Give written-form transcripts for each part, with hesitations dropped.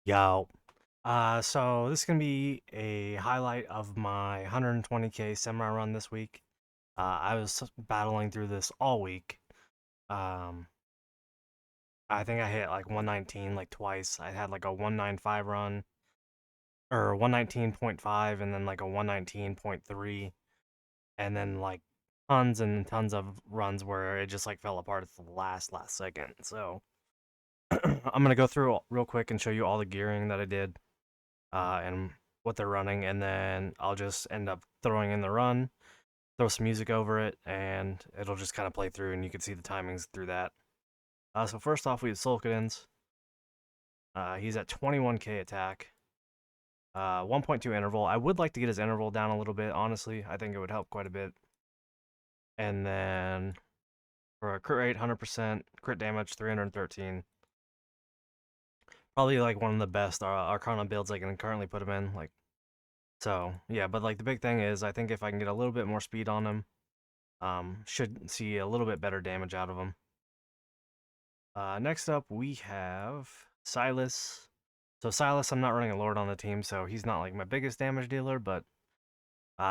Yo. So this is gonna be a highlight of my 120k Semrah run this week. I was battling through this all week. Um, I think I hit like 119 like twice. I had like a 195 run or 119.5 and then like a 119.3 and then like tons and tons of runs where it just like fell apart at the last second. So I'm gonna go through real quick and show you all the gearing that I did. And what they're running, and then I'll just end up throwing in the run, throw some music over it, and it'll just kind of play through, and you can see the timings through that. So first off, we have Solcadens. He's at 21k attack, 1.2 interval. I would like to get his interval down a little bit, honestly. I think it would help quite a bit. And then for a crit rate, 100%, crit damage, 313. Probably like one of the best Arcana builds I can currently put him in. So yeah, but like the big thing is, I think if I can get a little bit more speed on him, should see a little bit better damage out of him. Next up, we have Silas. So Silas, I'm not running a Lord on the team, so he's not like my biggest damage dealer, but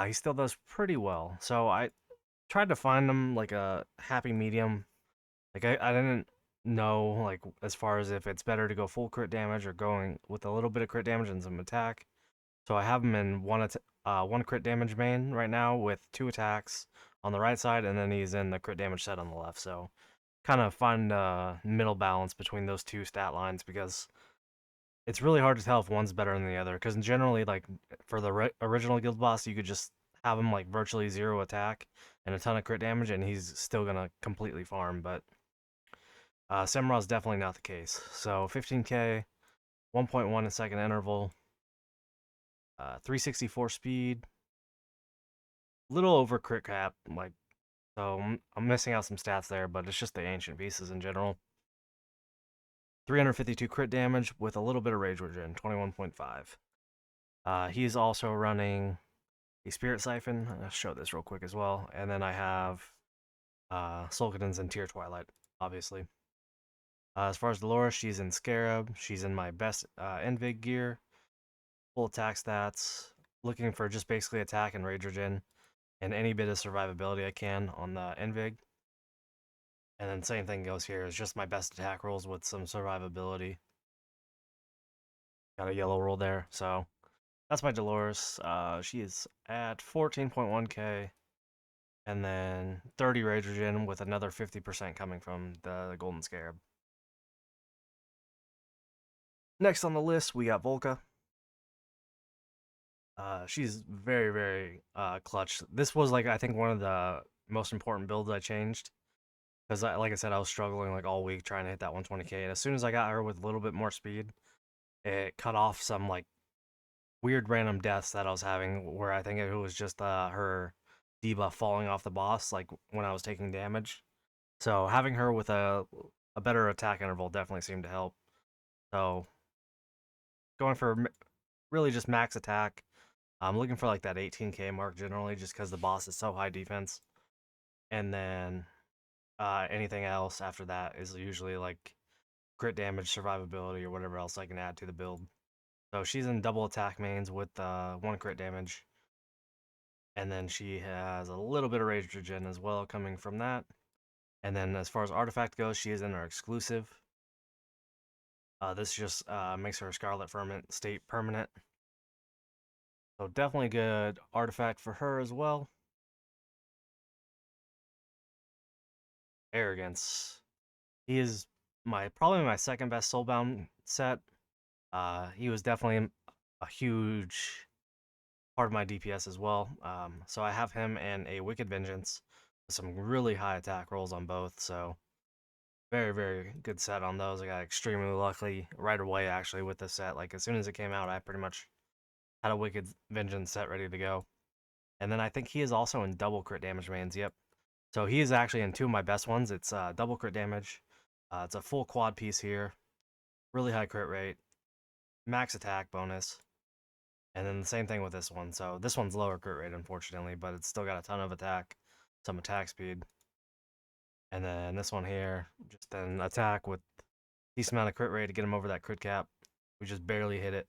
he still does pretty well. So I tried to find him like a happy medium. Like I didn't know like as far as if it's better to go full crit damage or going with a little bit of crit damage and some attack. So I have him in one crit damage main right now with 2 attacks on the right side, and then he's in the crit damage set on the left. So kind of find a middle balance between those two stat lines because it's really hard to tell if one's better than the other. Because generally, like for the original guild boss, you could just have him like virtually 0 attack and a ton of crit damage, and he's still gonna completely farm. But Semrah's definitely not the case. So 15k, 1.1 in second interval, 364 speed, little over crit cap, like so I'm missing out some stats there, but it's just the ancient pieces in general. 352 crit damage with a little bit of rage regen, 21.5. He's also running a spirit siphon. I'll show this real quick as well, and then I have Solcadens and Tear Twilight, obviously. As far as Dolores, she's in Scarab. She's in my best Envig gear, full attack stats, looking for just basically attack and rage regen and any bit of survivability I can on the Envig. And then same thing goes here. It's just my best attack rolls with some survivability. Got a yellow roll there. So that's my Dolores. She is at 14.1k. And then 30 Rage Regen with another 50% coming from the Golden Scarab. Next on the list, we got Volca. She's very clutch. This was like I think one of the most important builds I changed because like I said, I was struggling like all week trying to hit that 120k. And as soon as I got her with a little bit more speed, it cut off some like weird random deaths that I was having where I think it was just her debuff falling off the boss like when I was taking damage. So having her with a better attack interval definitely seemed to help. So going for really just max attack. I'm looking for like that 18k mark generally just because the boss is so high defense. And then anything else after that is usually like crit damage, survivability, or whatever else I can add to the build. So she's in double attack mains with 1 crit damage. And then she has a little bit of rage regen as well coming from that. And then as far as artifact goes, she is in our exclusive. This just makes her Scarlet Ferment state permanent. So definitely good artifact for her as well. Arrogance. He is probably my second best soulbound set. He was definitely a huge part of my DPS as well. So I have him and a Wicked Vengeance with some really high attack rolls on both. So very good set on those. I got extremely lucky right away actually with this set. Like as soon as it came out, I pretty much had a Wicked Vengeance set ready to go. And then I think he is also in double crit damage mains. Yep. So he is actually in two of my best ones. It's double crit damage. It's a full quad piece here. Really high crit rate. Max attack bonus. And then the same thing with this one. So this one's lower crit rate, unfortunately, but it's still got a ton of attack, some attack speed. And then this one here, just an attack with decent amount of crit rate to get him over that crit cap. We just barely hit it.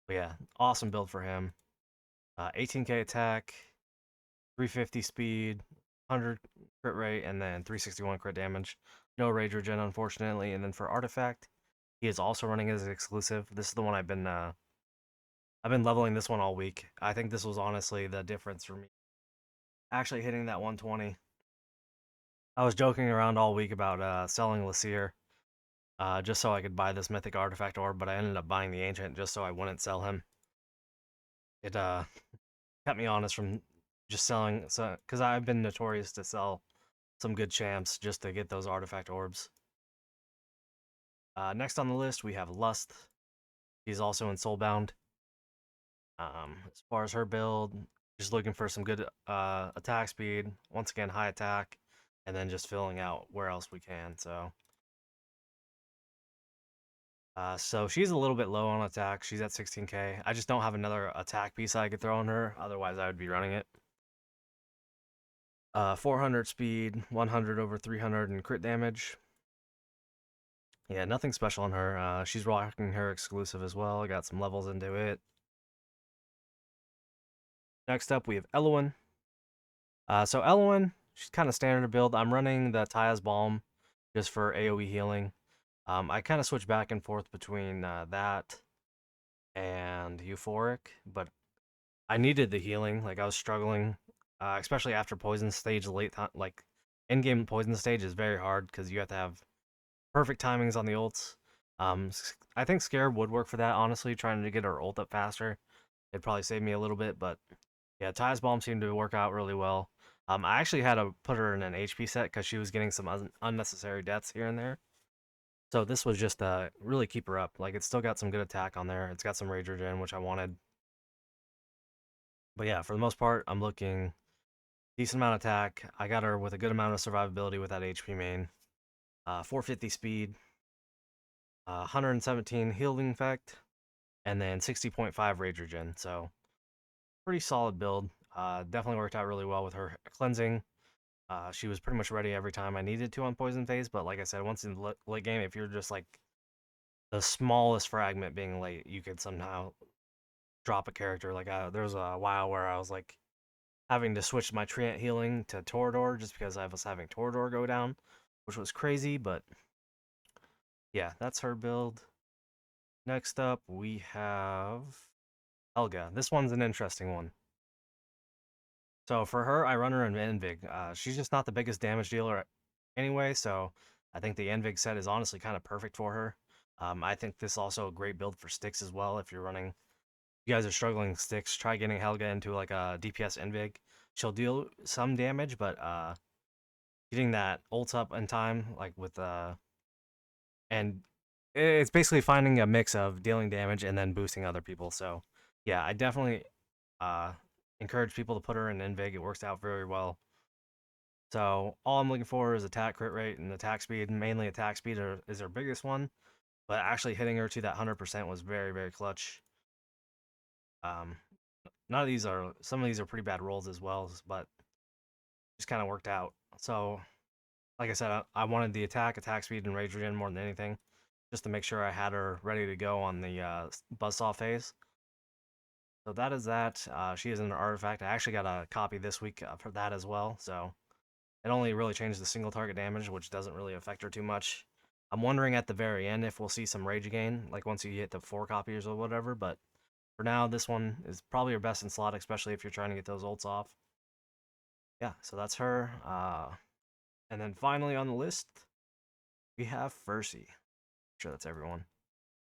But yeah, awesome build for him. 18k attack, 350 speed, 100 crit rate, and then 361 crit damage. No rage regen, unfortunately. And then for artifact, he is also running as an exclusive. This is the one I've been leveling this one all week. I think this was honestly the difference for me actually hitting that 120. I was joking around all week about selling Lasir just so I could buy this mythic artifact orb, but I ended up buying the ancient just so I wouldn't sell him. It kept me honest from just selling, so because I've been notorious to sell some good champs just to get those artifact orbs. Next on the list, we have Lust. He's also in Soulbound. As far as her build, just looking for some good attack speed. Once again, high attack, and then just filling out where else we can. So she's a little bit low on attack. She's at 16k. I just don't have another attack piece I could throw on her. Otherwise, I would be running it. 400 speed, 100 over 300 and crit damage. Yeah, nothing special on her. She's rocking her exclusive as well. Got some levels into it. Next up, we have Elowen. So Elowen, she's kind of standard build. I'm running the Taya's Balm just for AoE healing. I kind of switch back and forth between that and Euphoric, but I needed the healing. Like I was struggling, especially after Poison Stage late time. Like in-game Poison Stage is very hard because you have to have perfect timings on the ults. I think Scarab would work for that. Honestly, trying to get her ult up faster, it'd probably save me a little bit. But yeah, Ty's Bomb seemed to work out really well. I actually had to put her in an HP set because she was getting some unnecessary deaths here and there. So this was just really keep her up. Like it's still got some good attack on there. It's got some rage regen, which I wanted. But yeah, for the most part, I'm looking decent amount of attack. I got her with a good amount of survivability with that HP main. 450 speed, 117 healing effect, and then 60.5 rage regen. So pretty solid build. Definitely worked out really well with her cleansing. She was pretty much ready every time I needed to on poison phase. But like I said, once in the late game, if you're just like the smallest fragment being late, you could somehow drop a character. Like there was a while where I was like having to switch my Treant healing to Torador just because I was having Torador go down, which was crazy. But yeah, that's her build. Next up, we have Helga. This one's an interesting one. So for her, I run her in Envig. She's just not the biggest damage dealer anyway, so I think the Envig set is honestly kind of perfect for her. I think this is also a great build for sticks as well. If you're running, if you guys are struggling with sticks, try getting Helga into like a DPS Envig. She'll deal some damage, but getting that ult up in time, like with and it's basically finding a mix of dealing damage and then boosting other people. So yeah, I definitely uh, encourage people to put her in Invig. It works out very well. So all I'm looking for is attack crit rate and attack speed. Mainly attack speed is her biggest one, but actually hitting her to that 100% was very, very clutch. Um, none of these are, some of these are pretty bad rolls as well, but just kind of worked out. So like I said, I wanted the attack speed, and rage regen more than anything, just to make sure I had her ready to go on the buzzsaw phase. So that is that. She is an artifact. I actually got a copy this week for that as well. So it only really changed the single target damage, which doesn't really affect her too much. I'm wondering at the very end if we'll see some rage gain, like once you hit the 4 copiers or whatever. But for now, this one is probably your best in slot, especially if you're trying to get those ults off. Yeah, so that's her. And then finally on the list, we have Fercy. Sure, that's everyone.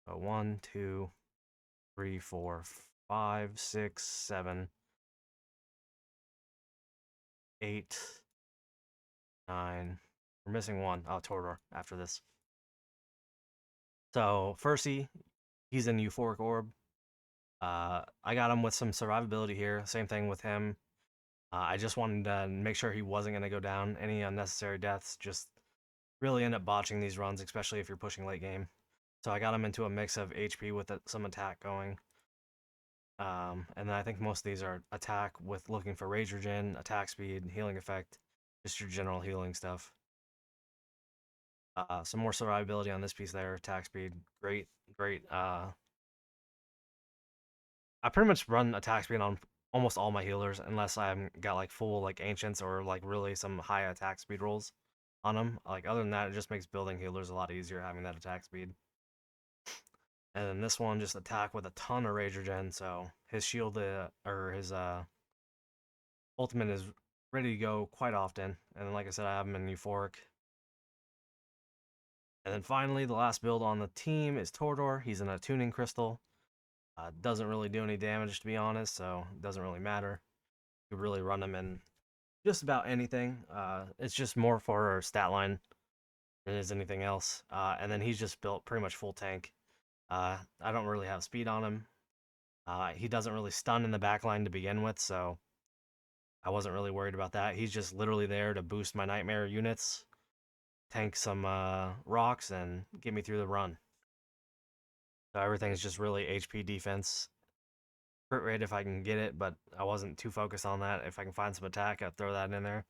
So 1, 2, 3, 4, 5, 6, 7, 8, 9. We're missing one. Oh, Torador after this. So Fercy, he's in Euphoric Orb. I got him with some survivability here. Same thing with him. I just wanted to make sure he wasn't going to go down. Any unnecessary deaths just really end up botching these runs, especially if you're pushing late game. So I got him into a mix of HP with some attack going. And then I think most of these are attack with looking for rage regen, attack speed, healing effect, just your general healing stuff. Some more survivability on this piece there. Attack speed, great, great. I pretty much run attack speed on almost all my healers, unless I've got like full like ancients or like really some high attack speed rolls on them. Like other than that, it just makes building healers a lot easier having that attack speed. And then this one just attack with a ton of rage regen, so his shield or his ultimate is ready to go quite often. And then like I said, I have him in euphoric. And then finally, the last build on the team is Tordor. He's in a tuning crystal. Doesn't really do any damage, to be honest, so it doesn't really matter. You could really run him in just about anything. It's just more for our stat line than it is anything else. And then he's just built pretty much full tank. I don't really have speed on him. He doesn't really stun in the backline to begin with, so I wasn't really worried about that. He's just literally there to boost my nightmare units, tank some rocks, and get me through the run. So everything's just really HP defense. Crit rate if I can get it, but I wasn't too focused on that. If I can find some attack, I'd throw that in there.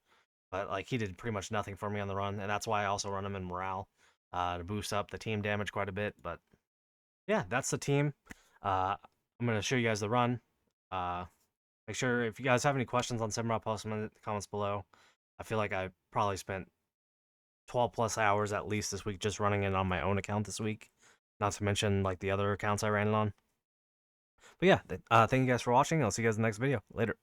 But like he did pretty much nothing for me on the run, and that's why I also run him in morale to boost up the team damage quite a bit. But yeah, that's the team. I'm gonna show you guys the run. Make sure if you guys have any questions on Semrah, post them in the comments below. I feel like I probably spent 12 plus hours at least this week just running it on my own account this week. Not to mention like the other accounts I ran it on. But yeah, thank you guys for watching. I'll see you guys in the next video. Later.